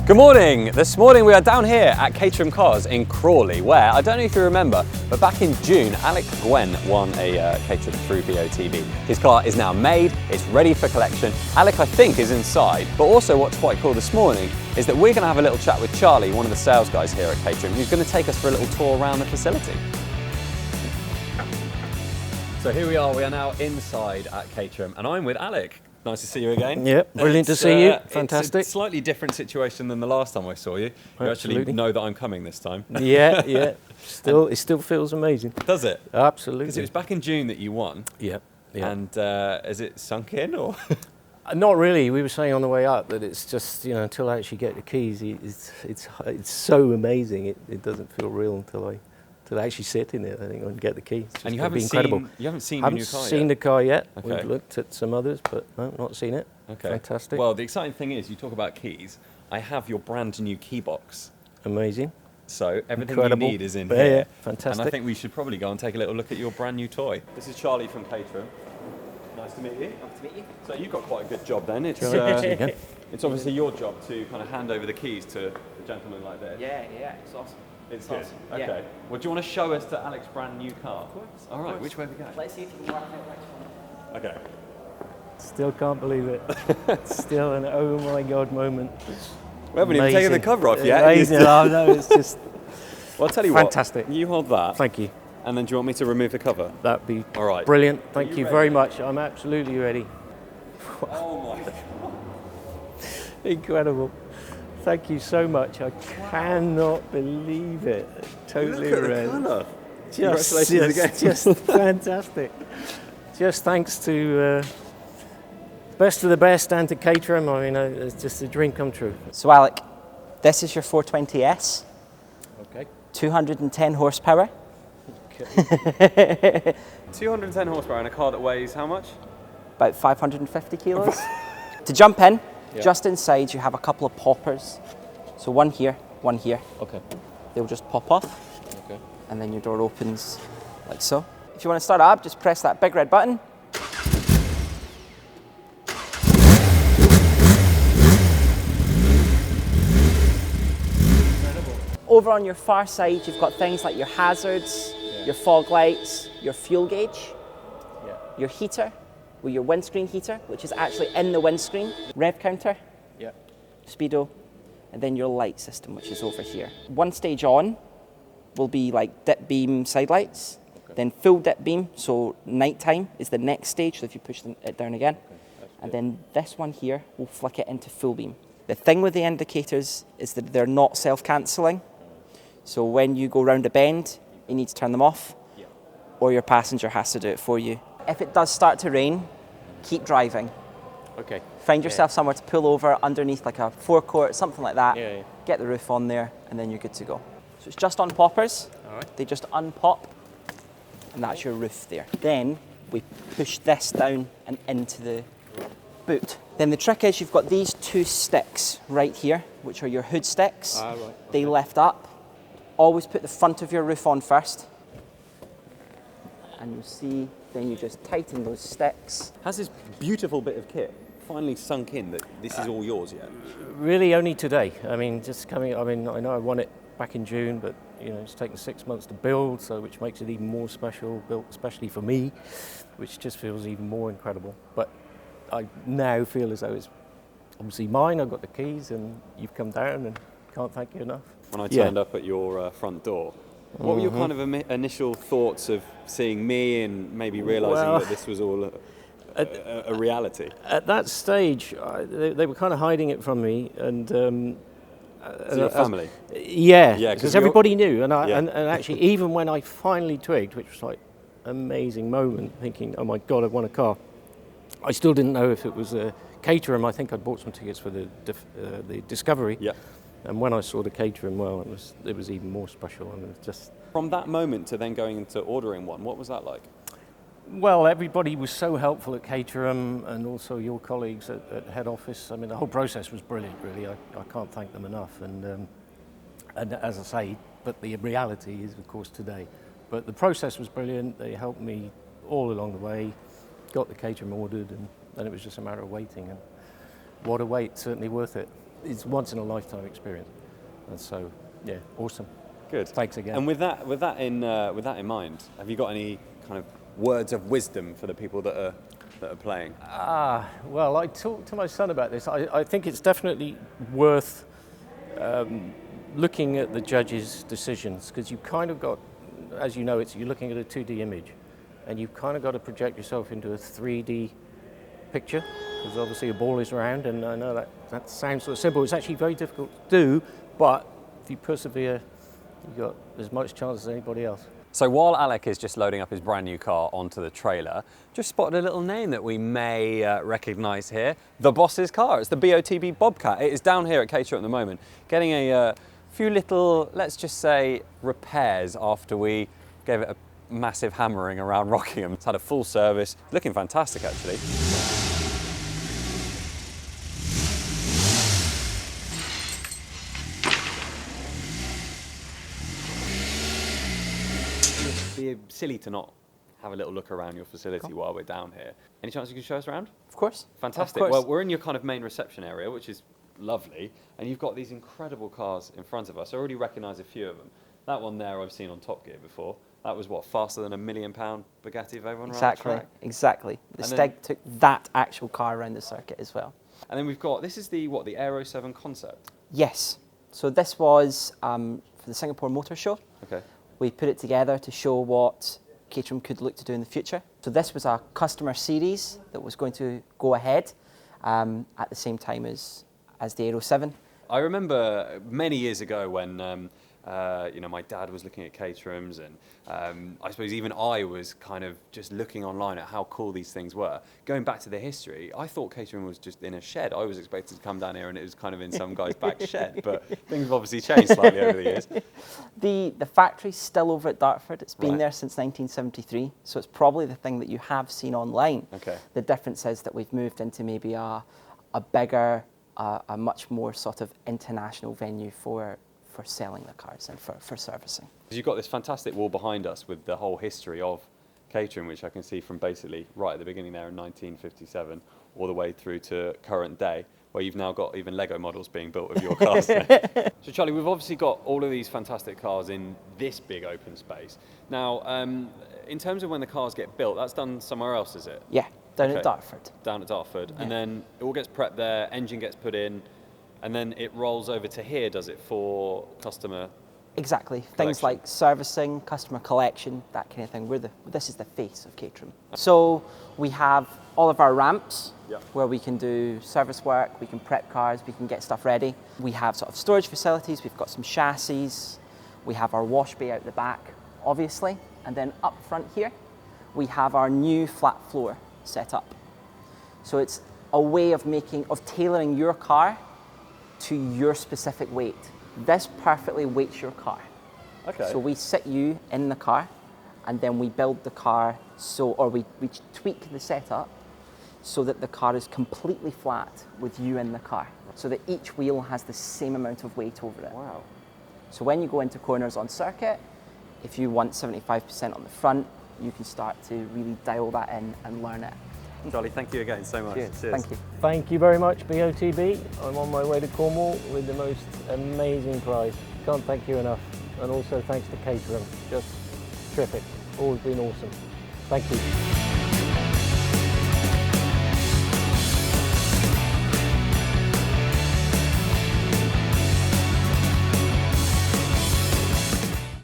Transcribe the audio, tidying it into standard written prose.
Good morning! This morning we are down here at Caterham Cars in Crawley, where, I don't know if you remember, but back in June, Alec Gwynn won a Caterham through BOTB. His car is now made, it's ready for collection. Alec, I think, is inside, but also what's quite cool this morning is that we're going to have a little chat with Charlie, one of the sales guys here at Caterham, who's going to take us for a little tour around the facility. So here we are now inside at Caterham, and I'm with Alec. Nice to see you again. Yep, brilliant to see you. Fantastic. It's a slightly different situation than the last time I saw you. You actually know that I'm coming this time. Yeah. It still feels amazing. Does it? Absolutely. Because it was back in June that you won. Yeah. And has it sunk in, or? Not really. We were saying on the way up that it's just, until I actually get the keys, it's so amazing. It doesn't feel real until I actually sit in it, I think, and get the keys. And you haven't seen your new car yet? I haven't seen the car yet. Okay. We've looked at some others, but no, not seen it. Okay. Fantastic. Well, the exciting thing is, you talk about keys. I have your brand new key box. Amazing. So everything Incredible. you need is in here. Yeah, fantastic. And I think we should probably go and take a little look at your brand new toy. This is Charlie from Caterham. Nice to meet you. Nice to meet you. So you've got quite a good job then. It's obviously your job to kind of hand over the keys to a gentleman like this. Yeah, it's awesome. It's good. Awesome. Okay. Yeah. Well, do you want to show us to Alec's brand new car? Of course. All right. Which way we go? Let's see if you can work out which one. Okay. Still can't believe it. Still an oh my God moment. We haven't even taken the cover off yet. Amazing. Oh, no, it's just Well, I'll tell you fantastic. what. You hold that. Thank you. And then do you want me to remove the cover? That'd be All right. brilliant. Thank you you ready? very much. I'm absolutely ready. Oh my God. Incredible. Thank you so much. I cannot believe it. Totally Look at red. the colour. Just Congratulations again. Just fantastic. Just thanks to best of the best and to Caterham. I mean, it's just a dream come true. So Alec, this is your 420S, Okay. 210 horsepower. Okay. 210 horsepower in a car that weighs how much? About 550 kilos. To jump in, just inside you have a couple of poppers. So one here, one here. Okay. They'll just pop off, Okay. and then your door opens like so. If you want to start it up, just press that big red button. Over on your far side, you've got things like your hazards, your fog lights, your fuel gauge, your heater, with your windscreen heater, which is actually in the windscreen, rev counter, Yeah. speedo, and then your light system, which is over here. One stage on will be like dip beam side lights, then full dip beam, so nighttime is the next stage, so if you push it down again, and then this one here will flick it into full beam. The thing with the indicators is that they're not self-cancelling, so when you go round a bend, you need to turn them off, or your passenger has to do it for you. If it does start to rain, keep driving. Okay. Find yourself somewhere to pull over underneath like a forecourt, something like that. Yeah. Get the roof on there, and then you're good to go. So it's just on poppers. All right. They just unpop, and that's your roof there. Then we push this down and into the boot. Then the trick is you've got these two sticks right here, which are your hood sticks. Ah, right. They lift up. Always put the front of your roof on first. And you'll see, then you just tighten those sticks. Has this beautiful bit of kit finally sunk in that this is all yours yet? Really only today. I mean, I know I won it back in June, but it's taken 6 months to build, so which makes it even more special, built especially for me, which just feels even more incredible. But I now feel as though it's obviously mine. I've got the keys, and you've come down, and can't thank you enough. When I turned up at your front door, what were your kind of initial thoughts of seeing me and maybe realising that this was all a reality? At that stage, they were kind of hiding it from me, and So your family? Yeah, Yeah, because everybody knew, and Yeah. and actually, even when I finally twigged, which was like an amazing moment, thinking, "Oh my God, I've won a car," I still didn't know if it was a Caterham. I think I'd bought some tickets for the Discovery. Yeah. And when I saw the Caterham, well, it was even more special, and it was just. From that moment to then going into ordering one, what was that like? Well, everybody was so helpful at Caterham, and also your colleagues at head office. I mean, the whole process was brilliant, really. I can't thank them enough. And as I say, but the reality is, of course, today. But the process was brilliant. They helped me all along the way, got the Caterham ordered, and then it was just a matter of waiting. And what a wait, certainly worth it. it's once in a lifetime experience. And so, yeah, awesome. Good. Thanks again. And with that in mind, have you got any kind of words of wisdom for the people that are playing? Well, I talked to my son about this. I think it's definitely worth looking at the judges' decisions, because you kind of got, as you know, you're looking at a 2D image, and you've kind of got to project yourself into a 3D picture, because obviously a ball is round, and I know that sounds sort of simple. It's actually very difficult to do, but if you persevere, you've got as much chance as anybody else. So while Alec is just loading up his brand new car onto the trailer, just spotted a little name that we may recognise here. The boss's car. It's the BOTB Bobcat. It is down here at Caterham at the moment, getting a few little, let's just say, repairs after we gave it a massive hammering around Rockingham. It's had a full service. Looking fantastic, actually. It'd be silly to not have a little look around your facility while we're down here. Any chance you can show us around? Of course. Fantastic. Of course. Well, we're in your kind of main reception area, which is lovely, and you've got these incredible cars in front of us. I already recognise a few of them. That one there I've seen on Top Gear before. That was what, faster than a £1 million Bugatti Veyron around the track? Exactly. The Steg took that actual car around the circuit as well. And then we've got, this is the Aero 7 concept? Yes. So this was for the Singapore Motor Show. Okay. We put it together to show what Caterham could look to do in the future. So this was a customer series that was going to go ahead at the same time as the Aero 7. I remember many years ago when my dad was looking at Caterhams, and I suppose even I was kind of just looking online at how cool these things were. Going back to the history, I thought Caterham was just in a shed. I was expected to come down here and it was kind of in some guy's back shed, but things have obviously changed slightly over the years. The factory's still over at Dartford. It's been Right. there since 1973, so it's probably the thing that you have seen online. Okay. The difference is that we've moved into maybe a bigger, a much more sort of international venue for selling the cars and for servicing. You've got this fantastic wall behind us with the whole history of Caterham, which I can see from basically right at the beginning there in 1957 all the way through to current day, where you've now got even Lego models being built of your cars. So Charlie, we've obviously got all of these fantastic cars in this big open space. Now, in terms of when the cars get built, that's done somewhere else, is it? Yeah, down Okay. at Dartford. Down at Dartford. Yeah. And then it all gets prepped there, engine gets put in, and then it rolls over to here, does it, for customer? Exactly. Things Collection. like servicing, customer collection, that kind of thing. This is the face of Caterham. So we have all of our ramps Yep. where we can do service work, we can prep cars, we can get stuff ready. We have sort of storage facilities, we've got some chassis, we have our wash bay out the back, obviously, and then up front here, we have our new flat floor set up. So it's a way of tailoring your car to your specific weight. This perfectly weights your car. Okay. So we sit you in the car, and then we build the car we tweak the setup so that the car is completely flat with you in the car, so that each wheel has the same amount of weight over it. Wow. So when you go into corners on circuit, if you want 75% on the front, you can start to really dial that in and learn it. Charlie, thank you again so much. Cheers. Thank you. Thank you very much, BOTB. I'm on my way to Cornwall with the most amazing prize. Can't thank you enough. And also thanks to Caterham. Just terrific. Always been awesome. Thank you.